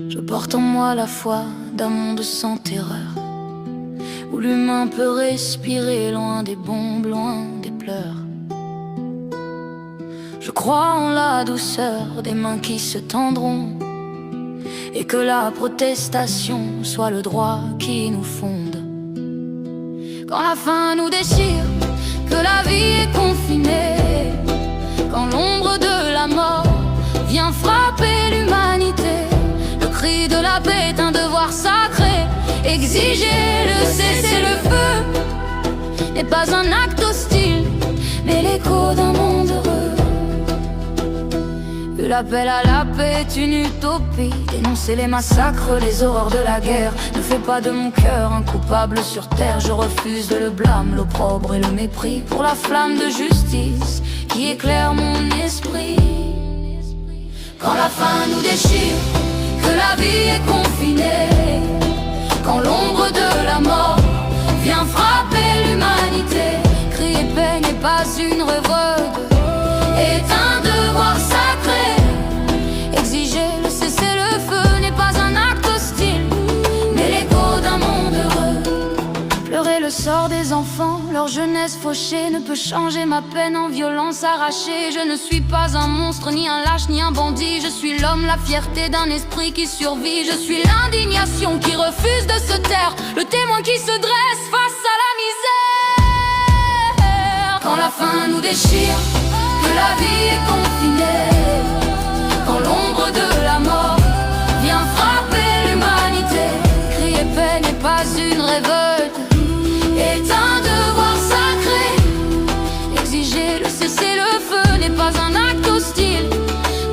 Je porte en moi la foi d'un monde sans terreur, où l'humain peut respirer loin des bombes, loin des pleurs. Je crois en la douceur des mains qui se tendront, et que la protestation soit le droit qui nous fonde. Quand la faim nous déchire, que la vie est confinée, quand l'ombre de la mort vient frapper l'humanité, le cri de la paix est un devoir sacré. Exiger le cessez-le-feu n'est pas un acte hostile, mais l'écho d'un monde heureux. L'appel à la paix est une utopie. Dénoncer les massacres, les horreurs de la guerre ne fait pas de mon cœur un coupable sur terre. Je refuse le blâme, l'opprobre et le mépris pour la flamme de justice qui éclaire mon esprit. Quand la faim nous déchire, que la vie est confinée, quand l'ombre de la mort vient frapper l'humanité, crier paix n'est pas une révolte, est un devoir sacré. Exiger le cessez-le-feu n'est pas un acte hostile, mais l'écho d'un monde heureux. Pleurer le sort des enfants, leur jeunesse fauchée ne peut changer ma peine en violence arrachée. Je ne suis pas un monstre, ni un lâche, ni un bandit. Je suis l'homme, la fierté d'un esprit qui survit. Je suis l'indignation qui refuse de se taire, le témoin qui se dresse face à la misère. Quand la faim nous déchire, que la vie est confinée, quand l'ombre de la mort vient frapper l'humanité, crier paix n'est pas une révolte, est un devoir sacré. Exiger le cessez-le-feu n'est pas un acte hostile,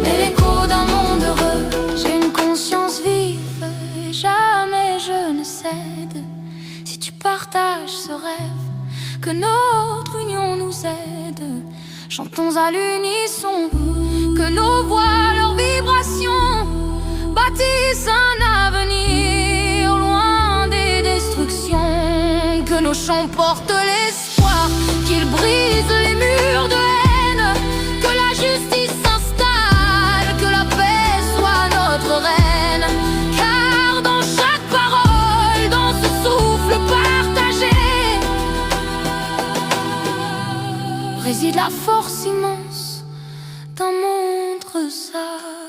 mais l'écho d'un monde heureux. J'ai une conscience vive et jamais je ne cède. Si tu partages ce rêve, que notre union nous aide. Chantons à l'unisson, que nos voix, leurs vibrations bâtissent un avenir loin des destructions. Que nos chants portent l'espoir, qu'ils brisent les murs de haine, que la justice s'installe, que la paix soit notre reine. Car dans chaque parole, dans ce souffle partagé, réside la force immense d'un monde sage.